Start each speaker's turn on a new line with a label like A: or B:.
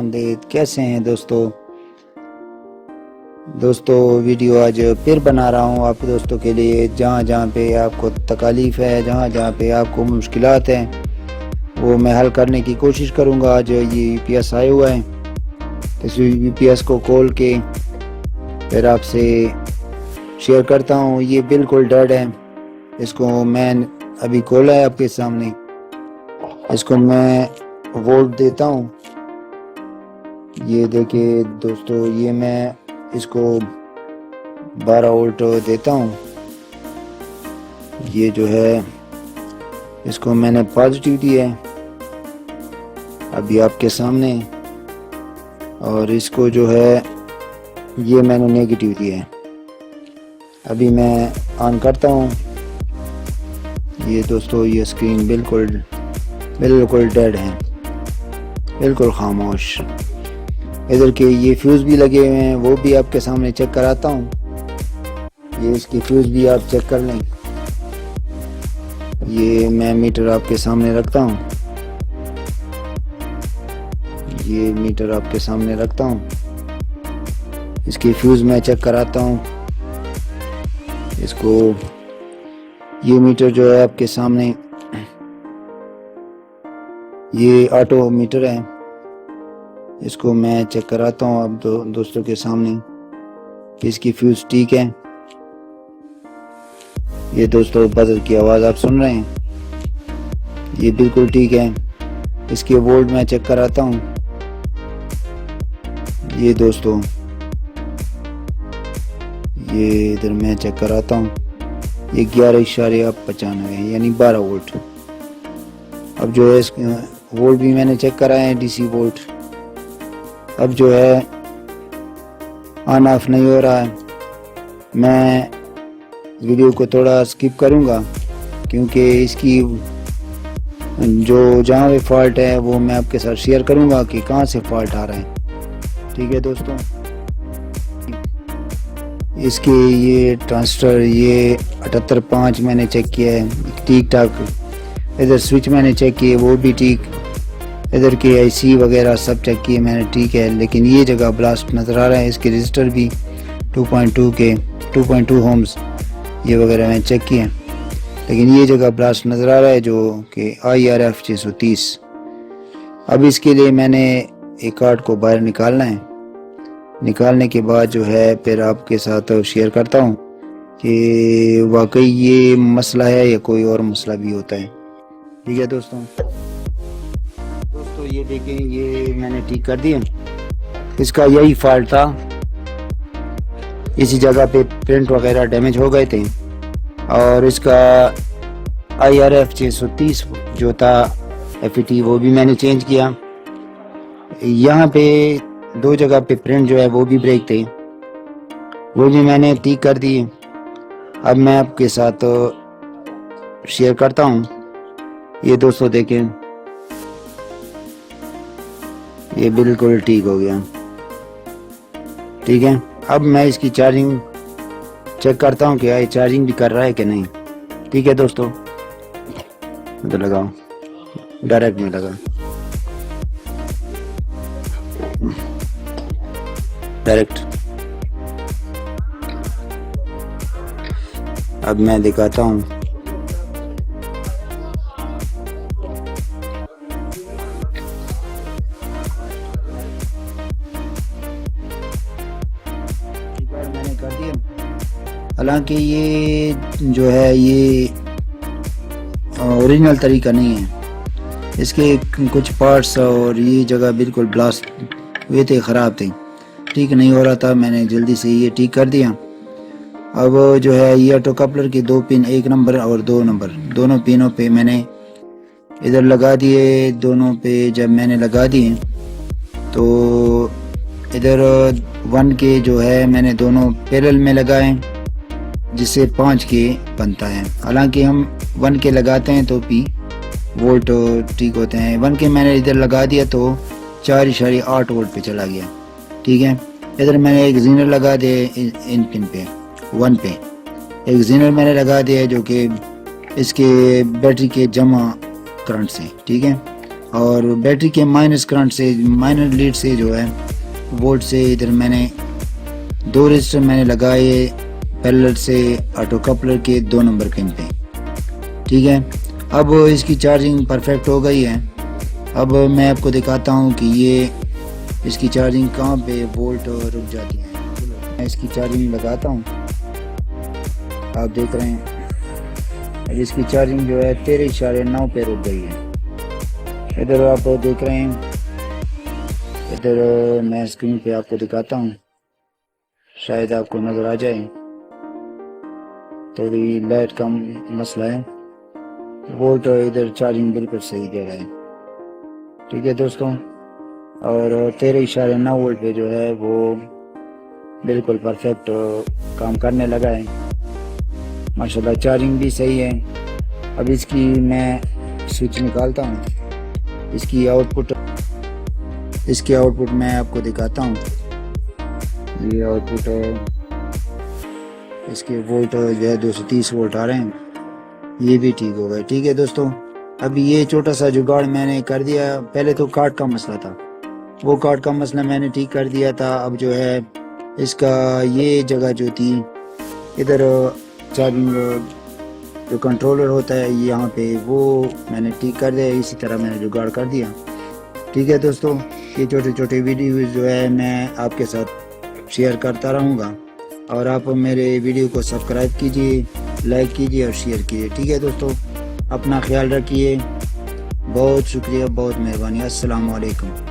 A: आमदीद। कैसे हैं दोस्तों वीडियो आज फिर बना रहा हूँ आप दोस्तों के लिए। जहाँ जहाँ पे आपको तकालीफ़ है, जहाँ जहाँ पे आपको मुश्किलात हैं, वो मैं हल करने की कोशिश करूँगा। आज ये यूपीएस आया हुआ है, इस यूपीएस को खोल के फिर आपसे शेयर करता हूँ। ये बिल्कुल डेड है, इसको मैं अभी खोला है आपके सामने। इसको मैं वोल्ट देता हूँ, ये देखिए दोस्तों, ये मैं इसको 12 वोल्ट देता हूँ। ये जो है इसको मैंने पॉजिटिव दिया है अभी आपके सामने, और इसको जो है ये मैंने नेगेटिव दिया है। अभी मैं ऑन करता हूँ। ये दोस्तों ये स्क्रीन बिल्कुल डेड है, बिल्कुल खामोश। इधर के ये फ्यूज़ भी लगे हुए हैं, वो भी आपके सामने चेक कराता हूँ। ये इसकी फ्यूज़ भी आप चेक कर लें। ये मैं मीटर आपके सामने रखता हूँ, ये मीटर आपके सामने रखता हूँ। इसकी फ्यूज़ मैं चेक कराता हूँ। इसको ये मीटर जो है आपके सामने, ये ऑटो मीटर है, इसको मैं चेक कराता हूँ अब दोस्तों के सामने कि इसकी फ्यूज़ ठीक है। ये दोस्तों बजर की आवाज़ आप सुन रहे हैं, ये बिल्कुल ठीक है। इसके वोल्ट मैं चेक कराता हूँ। ये दोस्तों ये इधर मैं चेक कराता हूँ, ये 11.95 यानी 12 वोल्ट। अब जो है इस वोल्ट भी मैंने चेक कराए हैं, डीसी वोल्ट। अब जो है ऑन ऑफ नहीं हो रहा है। मैं वीडियो को थोड़ा स्किप करूंगा क्योंकि इसकी जो जहाँ भी फॉल्ट है वो मैं आपके साथ शेयर करूंगा कि कहाँ से फॉल्ट आ रहा है। ठीक है दोस्तों, इसके ये ट्रांजिस्टर ये 78.5 मैंने चेक किया है, ठीक ठाक। इधर स्विच मैंने चेक किए, वो भी ठीक। इधर के आईसी वगैरह सब चेक किए मैंने, ठीक है। लेकिन ये जगह ब्लास्ट नज़र आ रहा है। इसके रजिस्टर भी 2.2 होम्स ये वगैरह मैंने चेक किए, लेकिन ये जगह ब्लास्ट नज़र आ रहा है जो कि IRF 630। अब इसके लिए मैंने एक कार्ड को बाहर निकालना है। निकालने के बाद जो है फिर आपके साथ शेयर करता हूँ कि वाकई ये मसला है या कोई और मसला भी होता है। ठीक है दोस्तों ये देखें, ये मैंने ठीक कर दिया। इसका यही फॉल्ट था, इसी जगह पे प्रिंट वगैरह डैमेज हो गए थे। और इसका IRF 630 जो था FET वो भी मैंने चेंज किया। यहाँ पे 2 जगह पे प्रिंट जो है वो भी ब्रेक थे, वो भी मैंने ठीक कर दिए। अब मैं आपके साथ शेयर करता हूँ। ये दोस्तों देखें, ये बिल्कुल ठीक हो गया। ठीक है, अब मैं इसकी चार्जिंग चेक करता हूँ कि ये चार्जिंग भी कर रहा है कि नहीं। ठीक है दोस्तों, तो लगाओ, डायरेक्ट में लगा, डायरेक्ट। अब मैं दिखाता हूँ। मैंने कर दिया। हालांकि ये जो है ये ओरिजिनल तरीका नहीं है। इसके कुछ पार्ट्स और ये जगह बिल्कुल ब्लास्ट हुए थे, ख़राब थे, ठीक नहीं हो रहा था। मैंने जल्दी से ये ठीक कर दिया। अब जो है ये ऑटो कपलर के 2 पिन, 1 नंबर और 2 नंबर, दोनों पिनों पे मैंने इधर लगा दिए। दोनों पे जब मैंने लगा दिए तो इधर 1 के जो है मैंने दोनों पैरेलल में लगाए, जिससे 5 के बनता है। हालांकि हम 1 के लगाते हैं तो भी वोल्ट ठीक होते हैं। 1 के मैंने इधर लगा दिया तो 4.8 वोल्ट पे चला गया। ठीक है, इधर मैंने एक जीनर लगा दिया इन पिन पे, 1 पे एक जीनर मैंने लगा दिया जो कि इसके बैटरी के जमा करंट से। ठीक है, और बैटरी के माइनस करंट से, माइनस लीड से जो है वोल्ट से इधर मैंने 2 रजिस्टर मैंने लगाए पैरेलल से ऑटो कपलर के 2 नंबर पिन पे। ठीक है, अब इसकी चार्जिंग परफेक्ट हो गई है। अब मैं आपको दिखाता हूँ कि ये इसकी चार्जिंग कहाँ पे वोल्ट रुक जाती है। मैं इसकी चार्जिंग लगाता हूँ, आप देख रहे हैं इसकी चार्जिंग जो है 13.9 पे रुक गई है। इधर आप देख रहे हैं, इधर मैं स्क्रीन पे आपको दिखाता हूँ, शायद आपको नज़र आ जाए। थोड़ी लाइट का मसला है, वोल्ट इधर चार्जिंग बिल्कुल सही दे रहा है। ठीक है दोस्तों, और 13.9 वोल्ट पे जो है वो बिल्कुल परफेक्ट काम करने लगा है माशाल्लाह। चार्जिंग भी सही है। अब इसकी मैं स्विच निकालता हूँ, इसकी आउटपुट मैं आपको दिखाता हूँ। ये आउटपुट इसके वोल्ट जो है 230 वोल्ट आ रहे हैं, ये भी ठीक हो गए। ठीक है दोस्तों, अभी ये छोटा सा जुगाड़ मैंने कर दिया। पहले तो कार्ड का मसला था, वो कार्ड का मसला मैंने ठीक कर दिया था। अब जो है इसका ये जगह जो थी इधर चार्जिंग जो कंट्रोलर होता है यहाँ पे, वो मैंने ठीक कर दिया। इसी तरह मैंने जुगाड़ कर दिया। ठीक है दोस्तों, ये छोटे छोटे वीडियो जो है मैं आपके साथ शेयर करता रहूँगा, और आप मेरे वीडियो को सब्सक्राइब कीजिए, लाइक कीजिए और शेयर कीजिए। ठीक है दोस्तों, अपना ख्याल रखिए। बहुत शुक्रिया, बहुत मेहरबानी। अस्सलाम वालेकुम।